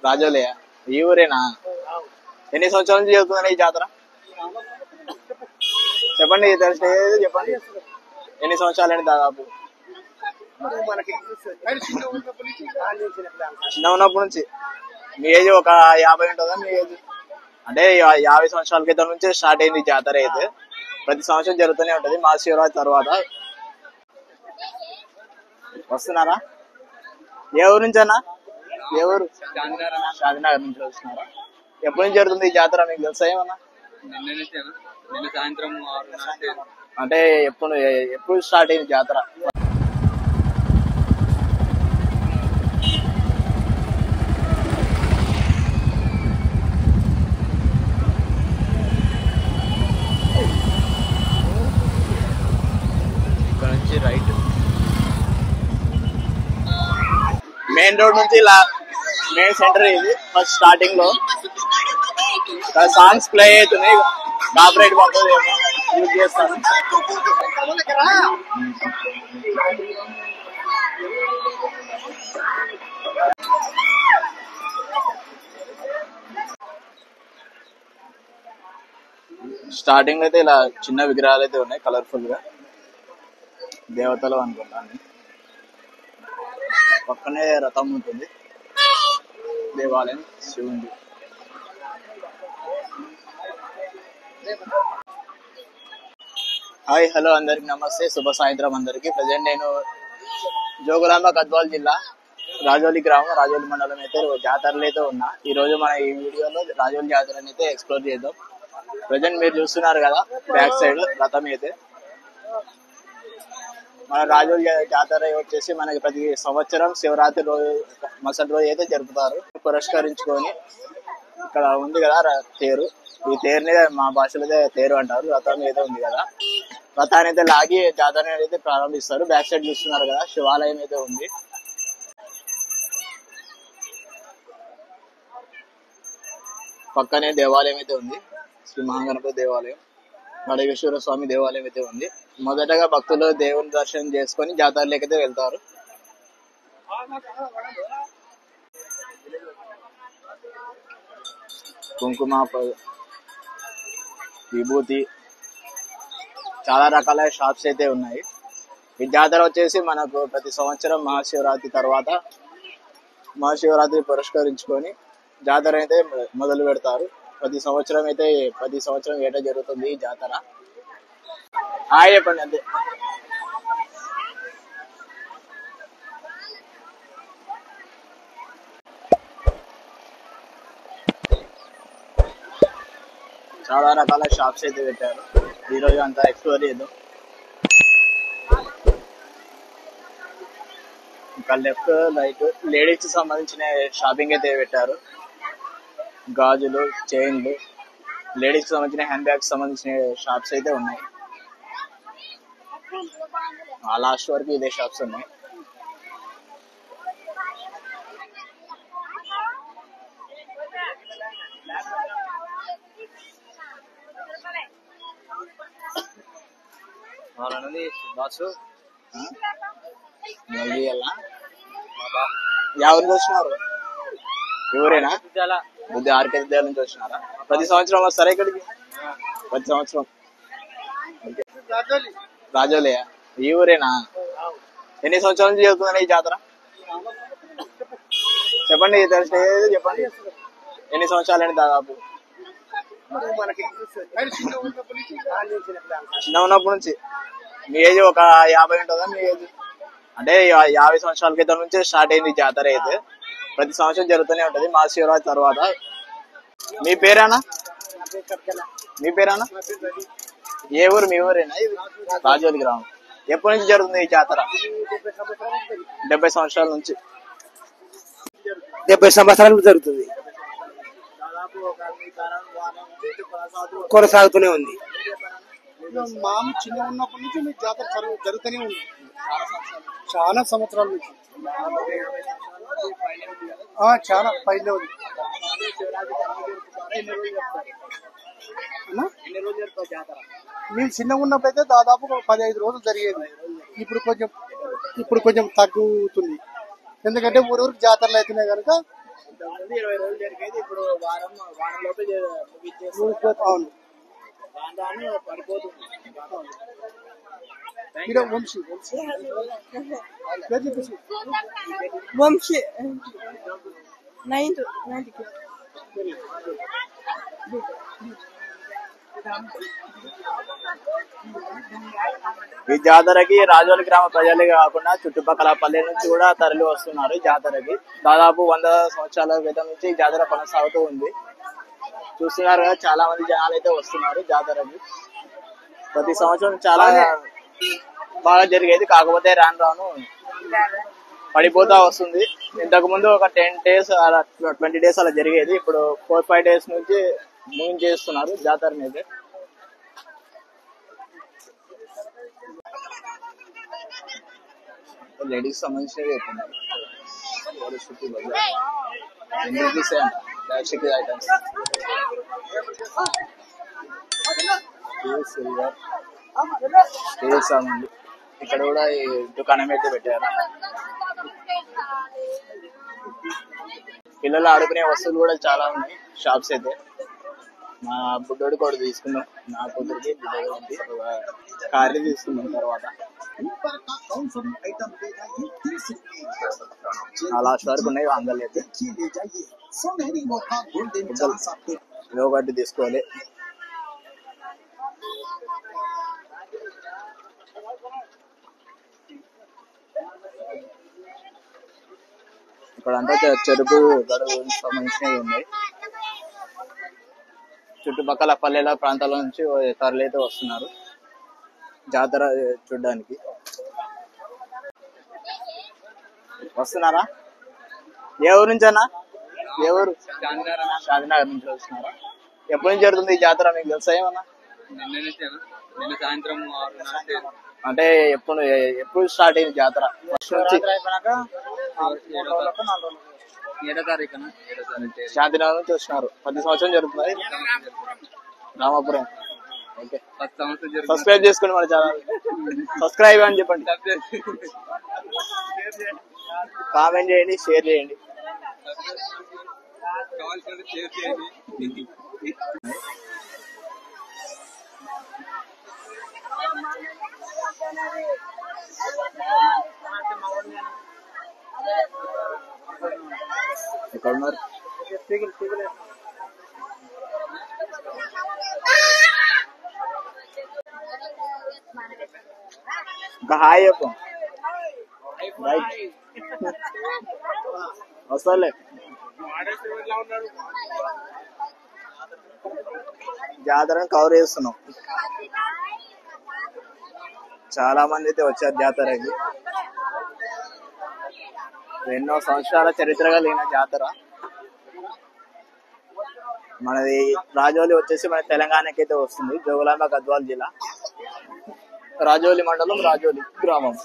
రాజోలే ఈ ఊరేనా? ఎన్ని సంవత్సరాల నుంచి జరుగుతుందని ఈ జాతర చెప్పండి, తెలిసేది చెప్పండి. ఎన్ని సంవత్సరాలండి దాదాపు? చిన్న ఉన్నప్పటి నుంచి. మీ ఏజ్ ఒక 50 ఉంటుందా మీ ఏజ్? అంటే 50 సంవత్సరాల క్రితం నుంచి స్టార్ట్ అయింది జాతర. అయితే ప్రతి సంవత్సరం జరుగుతూనే ఉంటది. మహాశివరాత్రి తర్వాత వస్తున్నారా? ఏ ఊరు నుంచి అన్నా? ఏ ఊరు? శాంతినగర్ నుంచి వస్తున్నారా? ఎప్పటి నుంచి జరుగుతుంది ఈ జాతర మీకు తెలుసా ఏమన్నా? నిన్న సాయంత్రం అంటే ఎప్పుడు స్టార్ట్ అయింది జాతర? ఇక్కడ నుంచి రైట్ మెయిన్ రోడ్ నుంచి ఇలా మెయిన్ సెంటర్ ఇది. ఫస్ట్ స్టార్టింగ్ లో సాంగ్స్ ప్లే అవుతున్నాయి. కాపరేట్ పడుతుంది ఏమో యూజ్ చేస్తాను. స్టార్టింగ్ అయితే ఇలా చిన్న విగ్రహాలు అయితే ఉన్నాయి కలర్ఫుల్ గా, దేవతలు అనుకుంటాను. పక్కనే రథం ఉంటుంది, దేవాలయం శివుంది. హాయ్ హలో అందరికి నమస్తే, శుభ సాయంత్రం అందరికి. ప్రజెంట్ నేను జోగులాంబ గద్వాల్ జిల్లా రాజోలి గ్రామం, రాజోలి మండలం అయితే జాతరలు అయితే ఉన్నా. ఈ రోజు మన ఈ వీడియోలో రాజోలి జాతరని అయితే ఎక్స్ప్లోర్ చేద్దాం. ప్రజెంట్ మీరు చూస్తున్నారు కదా బ్యాక్ సైడ్ రథం అయితే. మన రాజోలి జాతర వచ్చేసి మనకి ప్రతి సంవత్సరం శివరాత్రి రోజు మరుసటి రోజు అయితే జరుపుతారు. పురస్కరించుకొని ఇక్కడ ఉంది కదా తేరు, ఈ తేరుని మా భాషలో అయితే తేరు అంటారు. రథం అయితే ఉంది కదా, రథాన్ని అయితే లాగి జాతరని అయితే ప్రారంభిస్తారు. బ్యాక్ సైడ్ చూస్తున్నారు కదా శివాలయం అయితే ఉంది. పక్కనే దేవాలయం అయితే ఉంది, శ్రీ మహాగణపతి దేవాలయం, నడవేశ్వర స్వామి దేవాలయం అయితే ఉంది. మొదటగా భక్తులు దేవుని దర్శనం చేసుకొని జాతరలోకి అయితే వెళ్తారు. కుంకుమ, విభూతి, చాలా రకాల షాప్స్ అయితే ఉన్నాయి. ఈ జాతర వచ్చేసి మనకు ప్రతి సంవత్సరం మహాశివరాత్రి తర్వాత మహాశివరాత్రి పురస్కరించుకొని జాతర అయితే మొదలు పెడతారు. ప్రతి సంవత్సరం ఏటా జరుగుతుంది ఈ జాతర. హాయ్ చెప్పండి అంతే. చాలా రకాల షాప్స్ అయితే పెట్టారు. ఈరోజు అంతా ఎక్స్ప్లోర్ చేద్దాం. ఇంకా లెఫ్ట్ రైట్ లేడీస్ కి సంబంధించిన షాపింగ్ అయితే పెట్టారు. గాజులు, చైన్లు, లేడీస్ కి సంబంధించిన హ్యాండ్ బ్యాగ్స్ సంబంధించిన షాప్స్ అయితే ఉన్నాయి. ఆ లాస్ట్ వరకు ఇదే షాప్స్ ఉన్నాయి. ఎవరికి వచ్చినారు? ఎవరేనా? బుద్ధి ఆర్కేద్యాల నుంచి వచ్చినారా? ప్రతి సంవత్సరం వస్తారా ఇక్కడికి? ప్రతి సంవత్సరం. రాజోలే ఈ ఊరేనా? ఎన్ని సంవత్సరాల నుంచి జరుగుతుందని ఈ జాతర చెప్పండి, తెలిసేది చెప్పండి. ఎన్ని సంవత్సరాలండి దాదాపు? చిన్న ఉన్నప్పటి నుంచి. మీ ఏజ్ ఒక 50 ఉంటుందా మీ ఏజ్? అంటే 50 సంవత్సరాల క్రితం నుంచి స్టార్ట్ అయింది జాతర. అయితే ప్రతి సంవత్సరం జరుగుతూనే ఉంటది మహాశివరాత్రి తర్వాత. మీ పేరేనా? మీ పేరేనా? ఏ ఊరు? మీ ఊరేనా? రాజోలి గ్రామం. ఎప్పటి నుంచి జరుగుతుంది ఈ జాతర? 70 సంవత్సరాల నుంచి. 70 సంవత్సరాలు జరుగుతుంది, కొనసాగుతూనే ఉంది. మామ చిన్న ఉన్నప్పటి నుంచి మీకు జాతర జరుగుతూనే ఉంది. చాలా సంవత్సరాల నుంచి, చాలా పైన ఉంది. మేము చిన్నగా ఉన్నప్పుడైతే దాదాపు 15 రోజులు జరిగేది. ఇప్పుడు కొంచెం తగ్గుతుంది. ఎందుకంటే ఊరికి జాతరలు అవుతున్నాయి కనుక ఇంతకుముందు 20 రోజులు జరిగేది, ఇప్పుడు వారం లోపే ముగించేసి అవును. దాని పడిపోతుంది. వంశీ వంశీ 9th ఈ జాతరకి రాజోలి గ్రామ ప్రజలే కాకుండా చుట్టుపక్కల పల్లె నుంచి కూడా తరలి వస్తున్నారు. ఈ జాతరకి దాదాపు 100 సంవత్సరాల క్రితం నుంచి ఈ జాతర కొనసాగుతూ ఉంది. చూస్తున్నారు కదా, చాలా మంది జనాలు అయితే వస్తున్నారు జాతరకి. ప్రతి సంవత్సరం చాలా బాగా జరిగేది, కాకపోతే రాను పడిపోతా వస్తుంది. ఇంతకు ముందు ఒక 10 days అలా 20 days అలా జరిగేది, ఇప్పుడు 4-5 days నుంచి ముగించేస్తున్నారు జాతరని అయితే. లేడీస్ సంబంధించినవి చెప్తున్నారు. ఐటమ్స్ సిల్వర్ స్టీల్ సామాన్లు ఇక్కడ కూడా ఈ దుకాణం అయితే పెట్టారు. పిల్లలు ఆడుకునే వస్తువులు కూడా చాలా ఉన్నాయి షాప్స్ అయితే. మా బుడ్డోడి కూడా తీసుకున్నాం, నా కూతురికి ఉంది, కారీ తీసుకున్నాం. తర్వాత లాస్ట్ వరకు ఉన్నాయి అంగళ్ళు అయితే. ఒకటి తీసుకోవాలి. ఇక్కడ అంతా చెరుకు గడువు సంబంధించినవి ఉన్నాయి. చుట్టుపక్కల పల్లెల ప్రాంతాల నుంచి తరలితే వస్తున్నారు జాతర చూడడానికి. వస్తున్నారా? ఏ ఊరు నుంచి అన్నా? ఏ ఊరు? షాదినగర్ నుంచి వస్తున్నారా? ఎప్పటి నుంచి జరుగుతుంది ఈ జాతర, మీకు తెలుసా ఏమన్నా? నిన్న సాయంత్రం అంటే ఎప్పుడు స్టార్ట్ అయింది జాతర? ఫస్ట్ నుంచి 7వ తారీఖున శాంతినగర్ నుంచి వచ్చినారు. ప్రతి సంవత్సరం జరుగుతుంది రామాపురం. ఓకే, సబ్స్క్రైబ్ చేసుకోండి మన ఛానల్. సబ్స్క్రైబ్ అని చెప్పండి, కామెంట్ చేయండి, షేర్ చేయండి. ఎక్కడ ఉన్నారు? ఇంకా హాయ్ చెప్పు. రైట్, వస్తాలే. జాతరను కవర్ చేస్తున్నాం. చాలా మంది అయితే వచ్చారు జాతరకి. ఎన్నో సంవత్సరాల చరిత్ర కలిగిన జాతర మనది. రాజోలి వచ్చేసి మన తెలంగాణకి అయితే వస్తుంది. జోగులాంబ గద్వాల జిల్లా, రాజోలి మండలం, రాజోలి గ్రామం.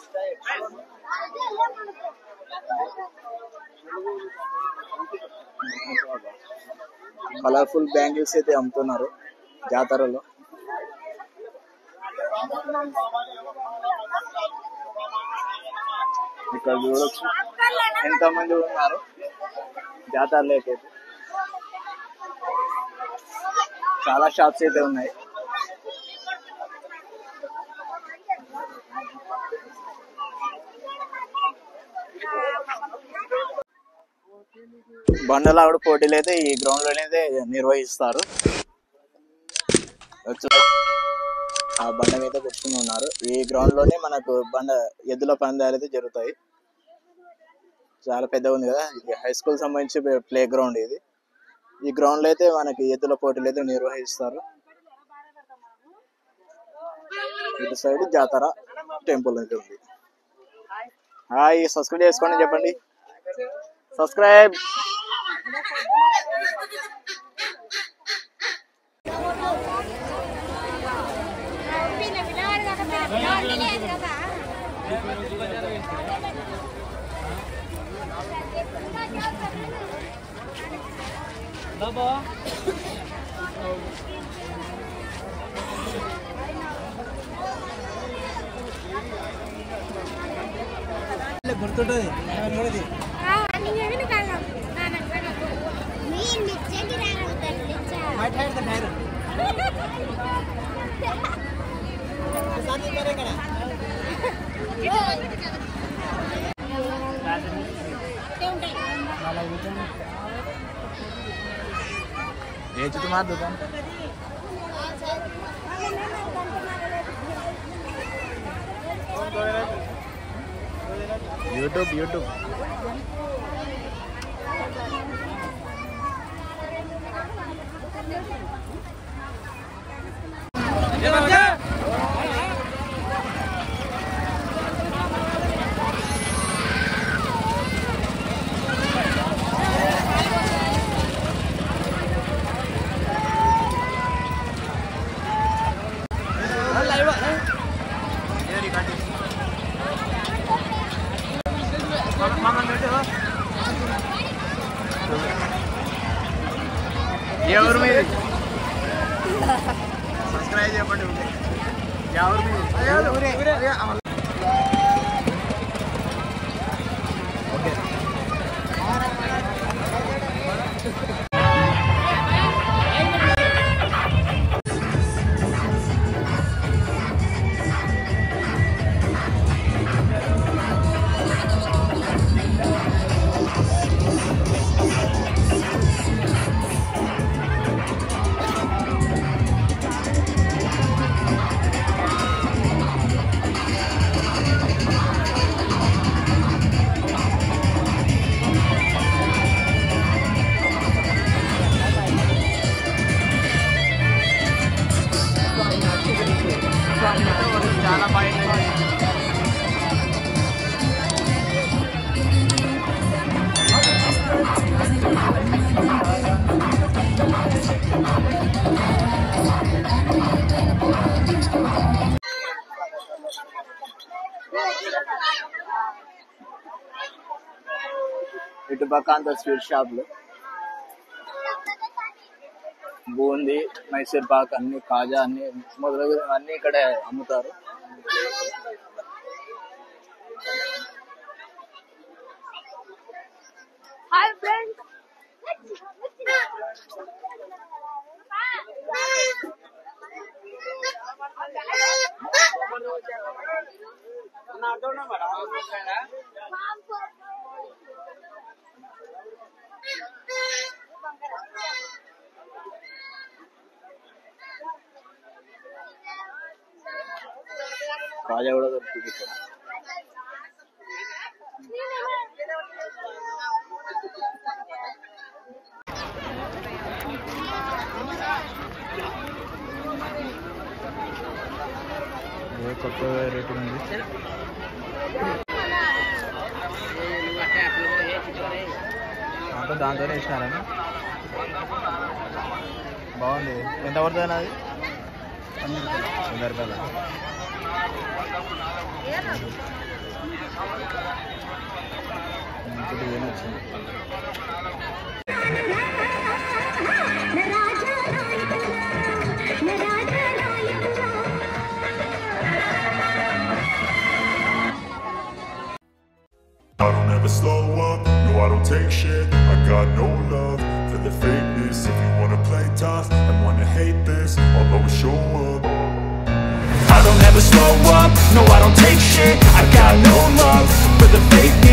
కలర్ఫుల్ బ్యాంగిల్స్ అయితే అమ్ముతున్నారు జాతరలో. ఇక్కడ చూడొచ్చు ఎంతమంది ఉన్నారు జాతరలోకి. అయితే చాలా షాప్స్ అయితే ఉన్నాయి. బండలావిడ పోటీలు అయితే ఈ గ్రౌండ్ లోనే నిర్వహిస్తారు. ఆ బండ మీద కూర్చుని ఉన్నారు. ఈ గ్రౌండ్ లోనే మనకు ఎద్దుల పందాలు అయితే జరుగుతాయి. చాలా పెద్దగా ఉంది కదా, ఇది హై స్కూల్ సంబంధించి ప్లే గ్రౌండ్ ఇది. ఈ గ్రౌండ్ లో అయితే మనకి ఎద్దుల పోటీలు అయితే నిర్వహిస్తారు. ఇటు సైడ్ జాతర టెంపుల్ అయితే ఉంది. హాయ్, సబ్స్క్రైబ్ చేసుకోండి చెప్పండి. సబ్స్క్రైబ్. గుర్తుంటది. ये तुम्हारा दुकान यूट्यूब ఎవరు మీరు సబ్స్క్రైబ్ చేయబడి ఉంటే ఎవరు మీరు ఓకే చాలా బాగుంది ఇటు పక్క అంత స్వీట్ షాప్లు బూందీ మైసూర్ పాక్ అన్ని కాజా అన్ని మొదలగు అన్ని ఇక్కడ అమ్ముతారు. హాయ్ ఫ్రెండ్స్ కాజా కూడా దొరుకుతుంది ఇక్కడ. కొత్త రేటు ఉంది. దాంతోనే ఇచ్చినారని బాగుంది. ఎంత పడుతుంది అది? 100 రూపాయలు. ఇప్పుడు ఏమొచ్చింది? I don't ever slow up, no I don't take shit. I got no love for the fakeness. If you wanna play tough and wanna hate this, I'll always show up. I don't ever slow up, no I don't take shit. I got no love for the fakeness.